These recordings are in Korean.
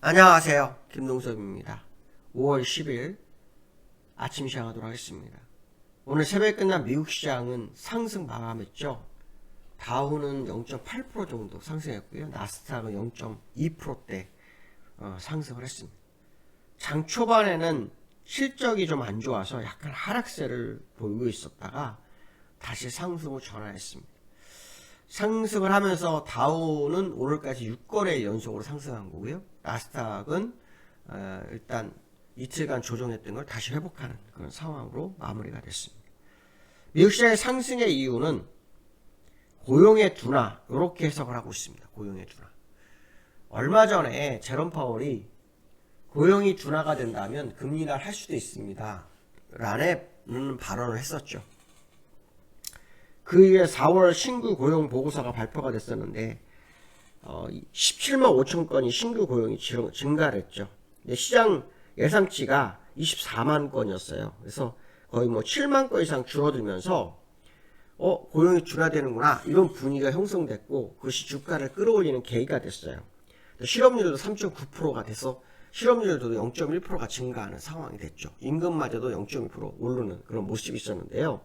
안녕하세요. 김동섭입니다. 5월 10일 아침 시작하도록 하겠습니다. 오늘 새벽에 끝난 미국 시장은 상승 마감했죠. 다우는 0.8% 정도 상승했고요. 나스닥은 0.2%대 상승을 했습니다. 장 초반에는 실적이 좀 안 좋아서 약간 하락세를 보이고 있었다가 다시 상승으로 전환했습니다. 상승을 하면서 다우는 오늘까지 6거래 연속으로 상승한 거고요. 나스닥은 일단 이틀간 조정했던 걸 다시 회복하는 그런 상황으로 마무리가 됐습니다. 미국 시장의 상승의 이유는 고용의 둔화, 이렇게 해석을 하고 있습니다. 고용의 둔화. 얼마 전에 제롬 파월이 고용이 둔화가 된다면 금리 인하를 할 수도 있습니다. 라는 발언을 했었죠. 그 이후에 4월 신규 고용 보고서가 발표가 됐었는데 17만 5천 건이 신규 고용이 증가를 했죠. 근데 시장 예상치가 24만 건이었어요. 그래서 거의 7만 건 이상 줄어들면서 고용이 둔화되는구나 이런 분위기가 형성됐고 그것이 주가를 끌어올리는 계기가 됐어요. 실업률도 3.9%가 돼서 실업률도 0.1%가 증가하는 상황이 됐죠. 임금마저도 0.2% 오르는 그런 모습이 있었는데요.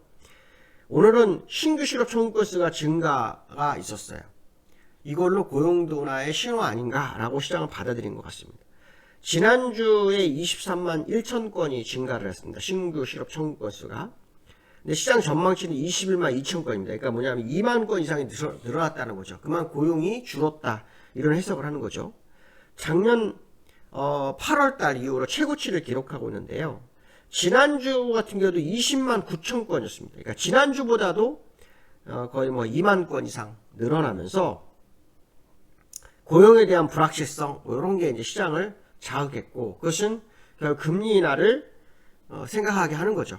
오늘은 신규 실업 청구 건수가 증가가 있었어요. 이걸로 고용 둔화의 신호 아닌가라고 시장은 받아들인 것 같습니다. 지난주에 23만 1천 건이 증가를 했습니다. 신규 실업 청구 건수가. 근데 시장 전망치는 21만 2천 건입니다. 그러니까 뭐냐면 2만 건 이상이 늘어났다는 거죠. 그만 고용이 줄었다. 이런 해석을 하는 거죠. 작년 8월 달 이후로 최고치를 기록하고 있는데요. 지난주 같은 경우도 20만 9천 건이었습니다. 그러니까 지난주보다도 거의 2만 건 이상 늘어나면서 고용에 대한 불확실성 이런 게 이제 시장을 자극했고 그것은 결국 금리 인하를 생각하게 하는 거죠.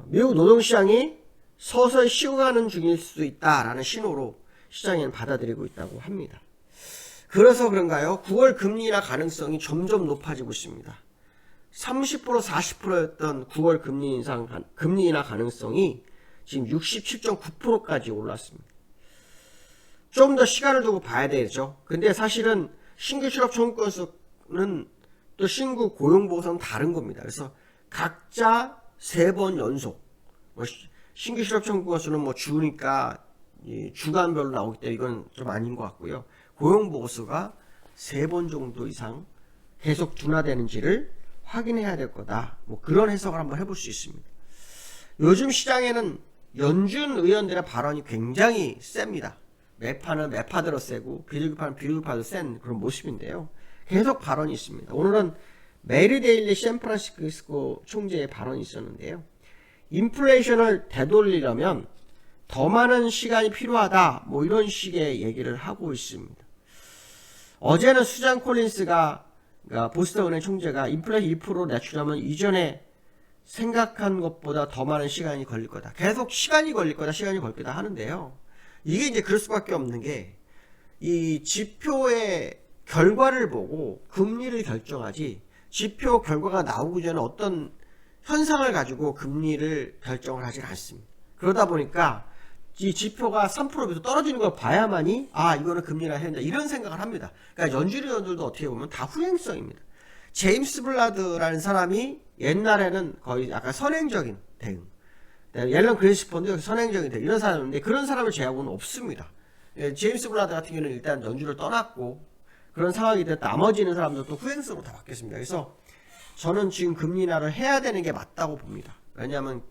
미국 노동시장이 서서히 식어가는 중일 수도 있다라는 신호로 시장에는 받아들이고 있다고 합니다. 그래서 그런가요? 9월 금리 인하 가능성이 점점 높아지고 있습니다. 30% 40%였던 9월 금리 인하 가능성이 지금 67.9%까지 올랐습니다. 좀 더 시간을 두고 봐야 되죠. 근데 사실은 신규 실업 청구 건수는 또 신규 고용 보고서는 다른 겁니다. 그래서 각자 3번 연속 신규 실업 청구 건수는 주니까 주간별로 나오기 때문에 이건 좀 아닌 것 같고요. 고용 보고서가 3번 정도 이상 계속 둔화되는지를 확인해야 될 거다. 그런 해석을 한번 해볼 수 있습니다. 요즘 시장에는 연준 의원들의 발언이 굉장히 셉니다. 매파는 매파대로 세고 비둘기파는 비둘기파대로 센 그런 모습인데요. 계속 발언이 있습니다. 오늘은 메리 데일리 샌프란시스코 총재의 발언이 있었는데요. 인플레이션을 되돌리려면 더 많은 시간이 필요하다. 이런 식의 얘기를 하고 있습니다. 어제는 수잔 콜린스가 보스턴 은행 총재가 인플레이션 2% 낮추려면 이전에 생각한 것보다 더 많은 시간이 걸릴 거다. 계속 시간이 걸릴 거다 하는데요. 이게 이제 그럴 수밖에 없는 게 이 지표의 결과를 보고 금리를 결정하지 지표 결과가 나오기 전에 어떤 현상을 가지고 금리를 결정을 하지 않습니다. 그러다 보니까 이 지표가 3%에서 떨어지는 걸 봐야만이 이거는 금리 인하 해야 된다 이런 생각을 합니다. 그러니까 연준위원들도 어떻게 보면 다 후행성입니다. 제임스 블라드라는 사람이 옛날에는 거의 약간 선행적인 대응, 옐런 그린스펀도 선행적인 대응 이런 사람인데 그런 사람을 제하고는 없습니다. 제임스 블라드 같은 경우는 일단 연준을 떠났고 그런 상황이 됐다. 나머지는 사람들도 후행성으로 다 바뀌었습니다. 그래서 저는 지금 금리 인하를 해야 되는 게 맞다고 봅니다. 왜냐하면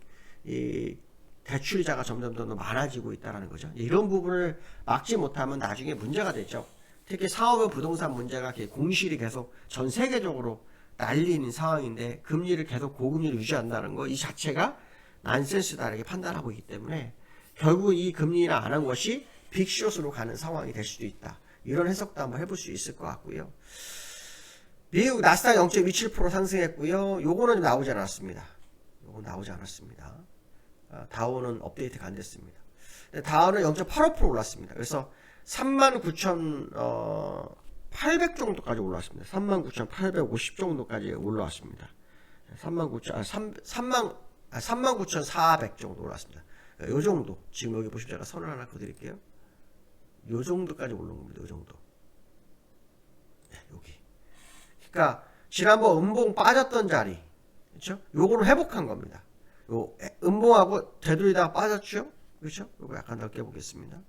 이 대출이자가 점점 더 많아지고 있다는 거죠. 이런 부분을 막지 못하면 나중에 문제가 되죠. 특히 사업과 부동산 문제가 공실이 계속 전 세계적으로 날리는 상황인데 금리를 계속 고금리를 유지한다는 거 이 자체가 난센스다 이렇게 판단하고 있기 때문에 결국 이 금리 인하 안 한 것이 빅숏으로 가는 상황이 될 수도 있다. 이런 해석도 한번 해볼 수 있을 것 같고요. 미국 나스닥 0.27% 상승했고요. 요거는 나오지 않았습니다. 다우는 업데이트가 안 됐습니다. 다우는 0.85% 올랐습니다. 그래서 39,800 정도까지 올라왔습니다. 39,850 정도까지 올라왔습니다. 39,400 정도 올랐습니다. 요 정도. 지금 여기 보시면 제가 선을 하나 그어드릴게요. 요 정도까지 올라온 겁니다. 요 정도. 네, 여기. 그러니까 지난번 음봉 빠졌던 자리, 그렇죠? 요거는 회복한 겁니다. 요 음봉하고 되돌리다가 빠졌죠? 그렇죠? 요거 약간 넓게 보겠습니다.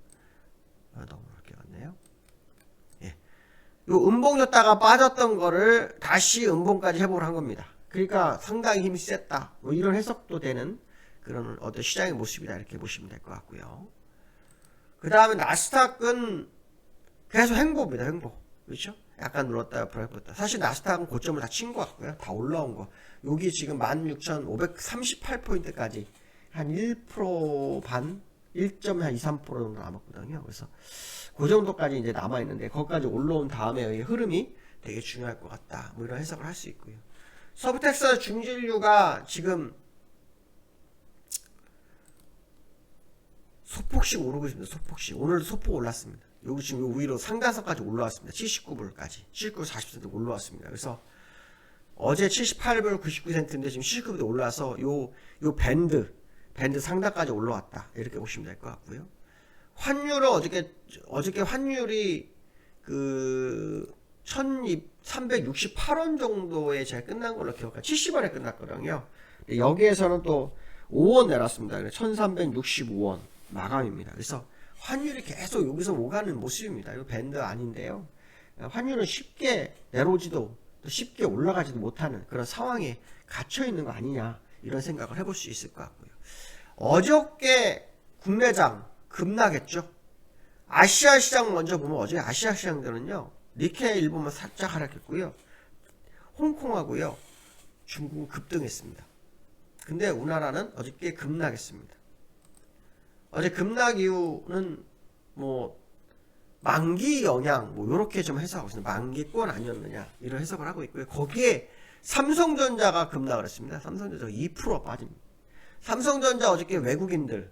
너무 넓게 갔네요. 예. 요 음봉이었다가 빠졌던 거를 다시 음봉까지 회복을 한 겁니다. 그러니까 상당히 힘이 셌다. 뭐 이런 해석도 되는 그런 어떤 시장의 모습이다. 이렇게 보시면 될 것 같고요. 그 다음에 나스닥은 계속 횡보입니다. 횡보. 그렇죠? 약간 눌렀다가 불었다. 사실 나스닥은 고점을 다 친 것 같고요. 다 올라온 거. 여기 지금 16,538포인트까지 한 1% 반, 1.23% 정도 남았거든요. 그래서 그 정도까지 이제 남아있는데, 거기까지 올라온 다음에의 흐름이 되게 중요할 것 같다. 뭐 이런 해석을 할 수 있고요. 서브텍스 중진류가 지금 소폭씩 오르고 있습니다. 소폭씩. 오늘도 소폭 올랐습니다. 여기 지금 요 위로 상단선까지 올라왔습니다. 79불까지. 79불 40센트 올라왔습니다. 그래서 어제 78불 99센트인데 지금 79불에 올라와서 요 밴드 상단까지 올라왔다. 이렇게 보시면 될 것 같고요. 환율은 어저께 환율이 그 1368원 정도에 제가 끝난 걸로 기억해요. 70원에 끝났거든요. 여기에서는 또 5원 내놨습니다. 1365원 마감입니다. 그래서 환율이 계속 여기서 오가는 모습입니다. 이거 밴드 아닌데요. 환율은 쉽게 내려오지도 또 쉽게 올라가지도 못하는 그런 상황에 갇혀 있는 거 아니냐, 이런 생각을 해볼 수 있을 것 같고요. 어저께 국내장 급락했죠. 아시아 시장 먼저 보면 어제 아시아 시장들은요, 니케이 일본만 살짝 하락했고요. 홍콩하고요, 중국은 급등했습니다. 근데 우리나라는 어저께 급락했습니다. 어제 급락 이유는 뭐 만기 영향 뭐 이렇게 좀 해석하고 있습니다. 만기권 아니었느냐, 이런 해석을 하고 있고요. 거기에 삼성전자가 급락을 했습니다. 삼성전자가 2% 빠집니다. 삼성전자 어저께 외국인들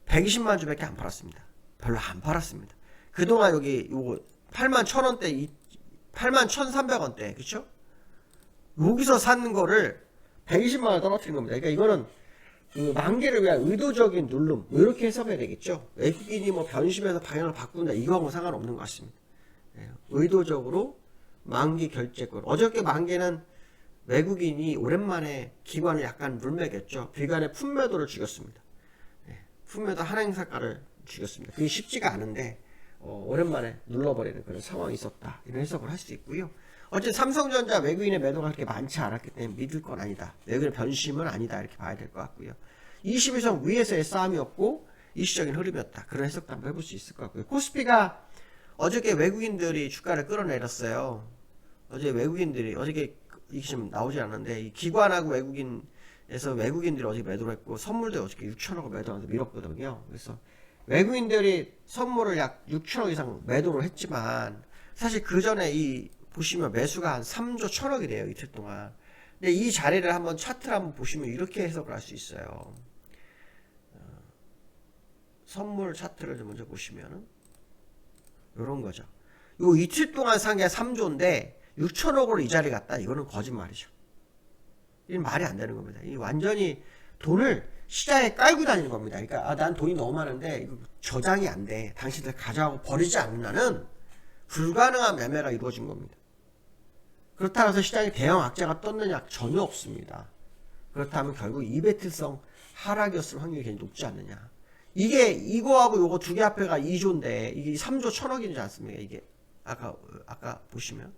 120만 주밖에 안 팔았습니다. 별로 안 팔았습니다. 그동안 여기 요거 81,000원대 81,300원대 그쵸? 여기서 산 거를 120만 원 떨어뜨린 겁니다. 그러니까 이거는 그 만기를 위한 의도적인 누름, 이렇게 해석해야 되겠죠. 외국인이 뭐 변심해서 방향을 바꾼다, 이거하고 상관없는 것 같습니다. 의도적으로 만기 결제권. 어저께 만기는 외국인이 오랜만에 기관을 약간 물매겼죠. 기관의 품매도를 죽였습니다. 품매도 한행사가를 죽였습니다. 그게 쉽지가 않은데 오랜만에 눌러버리는 그런 상황이 있었다, 이런 해석을 할 수 있고요. 어쨌든 삼성전자 외국인의 매도가 그렇게 많지 않았기 때문에 믿을 건 아니다, 외국인의 변심은 아니다, 이렇게 봐야 될 것 같고요. 21선 위에서의 싸움이었고 일시적인 흐름이었다, 그런 해석도 한번 해볼 수 있을 것 같고요. 코스피가 어저께 외국인들이 주가를 끌어내렸어요. 어제 외국인들이 어저께 이게 지금 나오지 않는데, 이 기관하고 외국인에서 외국인들이 어저께 매도를 했고, 선물도 어저께 6천억을 매도하면서 밀었거든요. 그래서 외국인들이 선물을 약 6천억 이상 매도를 했지만, 사실 그 전에 보시면 매수가 한 3조 1천억이 돼요, 이틀 동안. 근데 이 자리를 한번 차트를 한번 보시면 이렇게 해석을 할 수 있어요. 선물 차트를 먼저 보시면은 요런 거죠. 요 이틀 동안 산 게 3조인데 6천억으로 이 자리 갔다, 이거는 거짓말이죠. 이건 말이 안 되는 겁니다. 이 완전히 돈을 시장에 깔고 다니는 겁니다. 그러니까 난 돈이 너무 많은데 이거 저장이 안 돼, 당신들 가져가고 버리지 않는 한은 불가능한 매매가 이루어진 겁니다. 그렇다고 해서 시장에 대형 악재가 떴느냐? 전혀 없습니다. 그렇다면 결국 이벤트성 하락이었을 확률이 굉장히 높지 않느냐. 이게 이거하고 요거 두 개 합해가 2조인데 이게 3조 1천억이지 않습니까? 이게 아까 보시면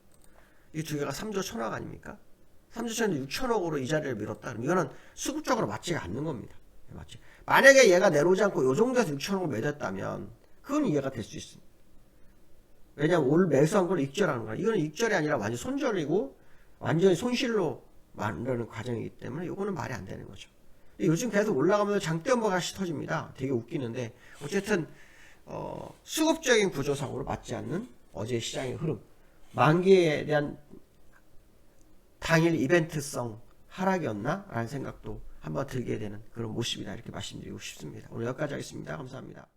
이 두 개가 3조 1천억 아닙니까? 3조 1천억 6천억으로 이 자리를 밀었다. 그럼 이거는 수급적으로 맞지가 않는 겁니다. 맞지? 만약에 얘가 내려오지 않고 요 정도에서 6천억을 매겼다면 그건 이해가 될 수 있습니다. 왜냐면 올 매수한 걸 익절하는 거야. 이거는 익절이 아니라 완전 손절이고 완전히 손실로 만드는 과정이기 때문에 이거는 말이 안 되는 거죠. 요즘 계속 올라가면서 장대음보가 다시 터집니다. 되게 웃기는데 어쨌든 수급적인 구조상으로 맞지 않는 어제 시장의 흐름, 만기에 대한 당일 이벤트성 하락이었나? 라는 생각도 한번 들게 되는 그런 모습이다, 이렇게 말씀드리고 싶습니다. 오늘 여기까지 하겠습니다. 감사합니다.